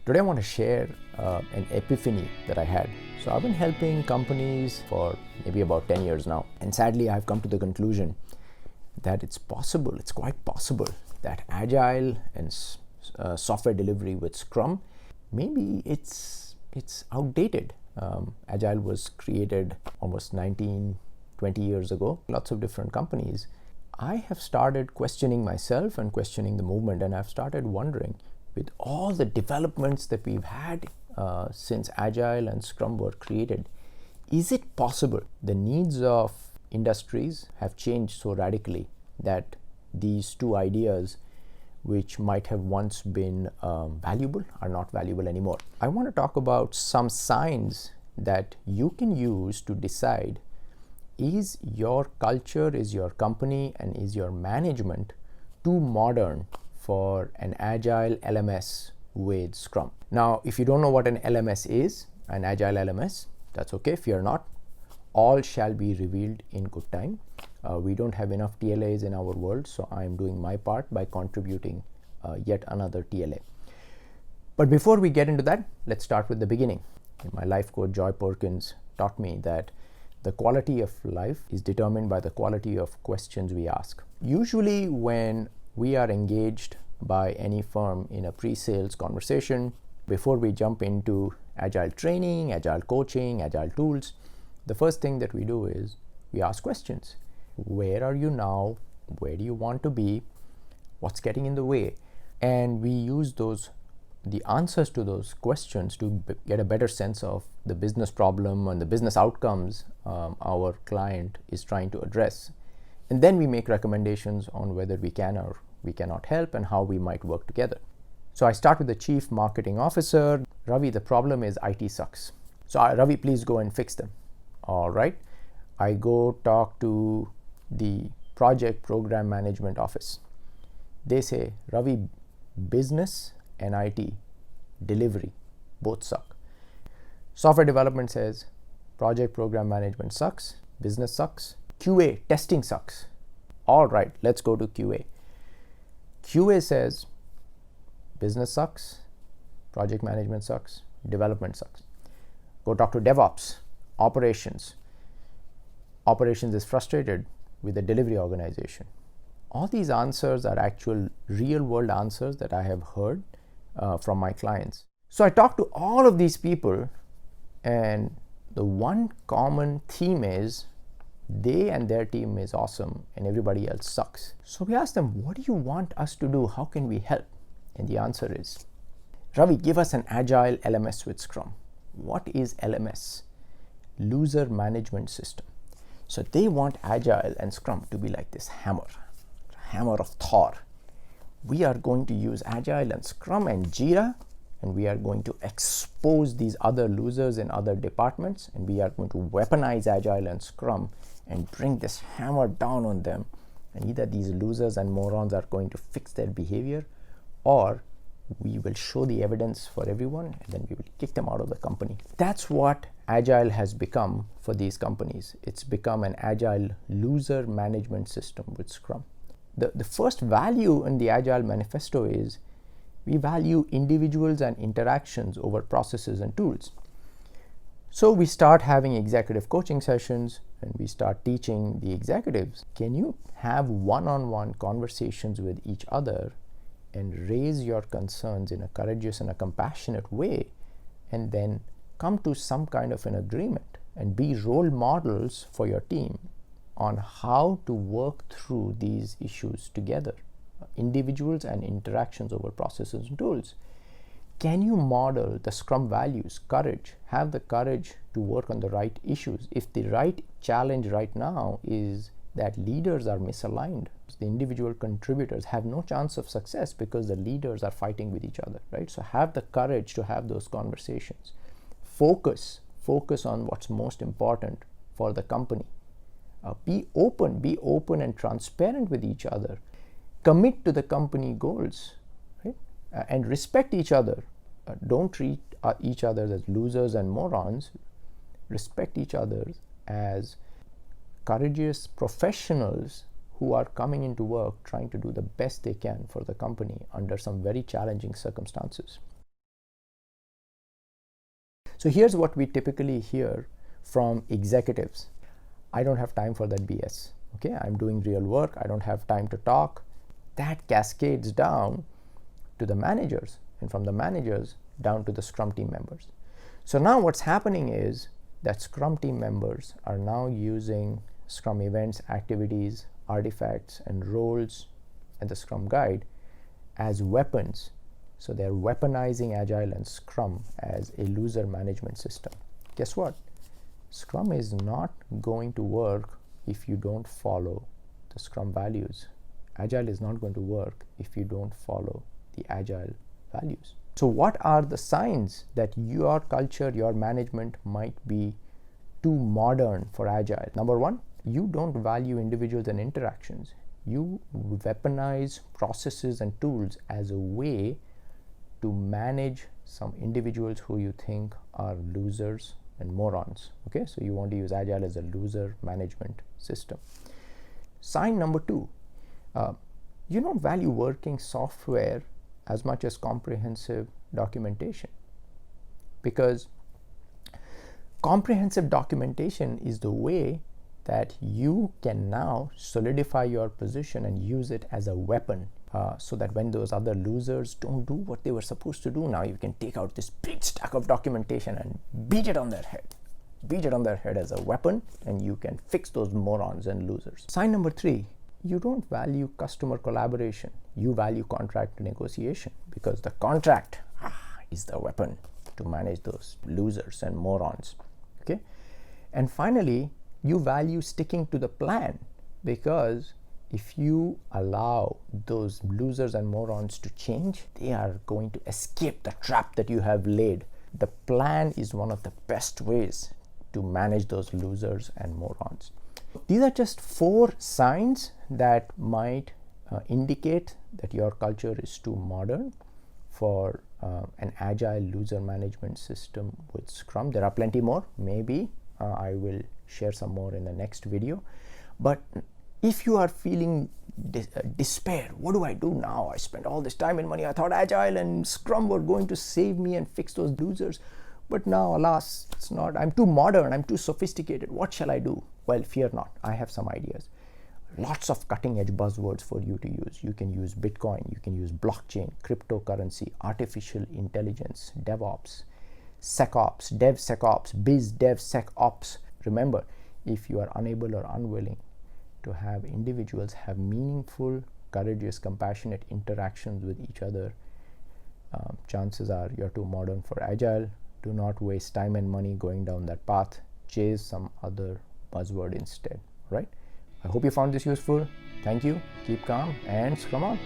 Today I want to share an epiphany that I had. So I've been helping companies for maybe about 10 years now. And sadly, I've come to the conclusion that it's quite possible that Agile and software delivery with Scrum, maybe it's outdated. Agile was created almost 19, 20 years ago. Lots of different companies. I have started questioning myself and questioning the movement, and I've started wondering, with all the developments that we've had since Agile and Scrum were created, is it possible the needs of industries have changed so radically that these two ideas, which might have once been valuable, are not valuable anymore? I want to talk about some signs that you can use to decide, is your culture, is your company, and is your management too modern for an Agile LMS with Scrum? Now, if you don't know what an LMS is, an Agile LMS, that's okay. If you're not, all shall be revealed in good time. We don't have enough TLAs in our world, so I'm doing my part by contributing yet another TLA. But before we get into that, let's start with the beginning. My life coach, Joy Perkins, taught me that the quality of life is determined by the quality of questions we ask. Usually when we are engaged by any firm in a pre-sales conversation, before we jump into Agile training, Agile coaching, Agile tools, the first thing that we do is we ask questions. Where are you now? Where do you want to be? What's getting in the way? And we use the answers to those questions to get a better sense of the business problem and the business outcomes our client is trying to address. And then we make recommendations on whether we can or we cannot help and how we might work together. So I start with the chief marketing officer. Ravi, the problem is IT sucks. So Ravi, please go and fix them. All right. I go talk to the project program management office. They say, Ravi, business and IT delivery both suck. Software development says project program management sucks, business sucks, QA testing sucks. All right, let's go to QA. QA says business sucks, project management sucks, development sucks. Go talk to DevOps, operations. Operations is frustrated with the delivery organization. All these answers are actual real world answers that I have heard from my clients. So I talk to all of these people, and the one common theme is they and their team is awesome and everybody else sucks. So we ask them, what do you want us to do? How can we help? And the answer is, Ravi, give us an Agile LMS with Scrum. What is LMS? Loser management system. So they want Agile and Scrum to be like this hammer of Thor. We are going to use Agile and Scrum and Jira, and we are going to expose these other losers in other departments, and we are going to weaponize Agile and Scrum and bring this hammer down on them. And either these losers and morons are going to fix their behavior, or we will show the evidence for everyone, and then we will kick them out of the company. That's what Agile has become for these companies. It's become an Agile loser management system with Scrum. The first value in the Agile Manifesto is we value individuals and interactions over processes and tools. So we start having executive coaching sessions, and we start teaching the executives, can you have one-on-one conversations with each other and raise your concerns in a courageous and a compassionate way, and then come to some kind of an agreement and be role models for your team on how to work through these issues together, individuals and interactions over processes and tools. Can you model the Scrum values, courage, have the courage to work on the right issues? If the right challenge right now is that leaders are misaligned, the individual contributors have no chance of success because the leaders are fighting with each other, right? So have the courage to have those conversations. Focus on what's most important for the company. Be open and transparent with each other. Commit to the company goals, right? And respect each other. Don't treat each other as losers and morons. Respect each other as courageous professionals who are coming into work trying to do the best they can for the company under some very challenging circumstances. So here's what we typically hear from executives. I don't have time for that BS. Okay, I'm doing real work. I don't have time to talk. That cascades down to the managers, and from the managers down to the Scrum team members. So now what's happening is that Scrum team members are now using Scrum events, activities, artifacts, and roles and the Scrum guide as weapons. So they're weaponizing Agile and Scrum as a loser management system. Guess what? Scrum is not going to work if you don't follow the Scrum values. Agile is not going to work if you don't follow the Agile values. So what are the signs that your culture, your management might be too modern for Agile? Number one, you don't value individuals and interactions. You weaponize processes and tools as a way to manage some individuals who you think are losers and morons. Okay, so you want to use Agile as a loser management system. Sign number two, you don't value working software as much as comprehensive documentation, because comprehensive documentation is the way that you can now solidify your position and use it as a weapon, so that when those other losers don't do what they were supposed to do, now you can take out this big stack of documentation and beat it on their head as a weapon, and you can fix those morons and losers. Sign number three, you don't value customer collaboration. You value contract negotiation, because the contract is the weapon to manage those losers and morons. Okay, and finally, you value sticking to the plan, because if you allow those losers and morons to change, they are going to escape the trap that you have laid. The plan is one of the best ways to manage those losers and morons. These are just 4 signs that might indicate that your culture is too modern for an Agile loser management system with Scrum. There are plenty more. Maybe I will share some more in the next video. But if you are feeling despair, what do I do now? I spent all this time and money. I thought Agile and Scrum were going to save me and fix those losers. But now, alas, it's not. I'm too modern. I'm too sophisticated. What shall I do? Well, fear not. I have some ideas. Lots of cutting edge buzzwords for you to use. You can use Bitcoin. You can use blockchain, cryptocurrency, artificial intelligence, DevOps, SecOps, DevSecOps, BizDevSecOps. Remember, if you are unable or unwilling to have individuals have meaningful, courageous, compassionate interactions with each other, chances are you're too modern for Agile. Do not waste time and money going down that path. Chase some other buzzword instead, right? I hope you found this useful. Thank you. Keep calm and Scrum on.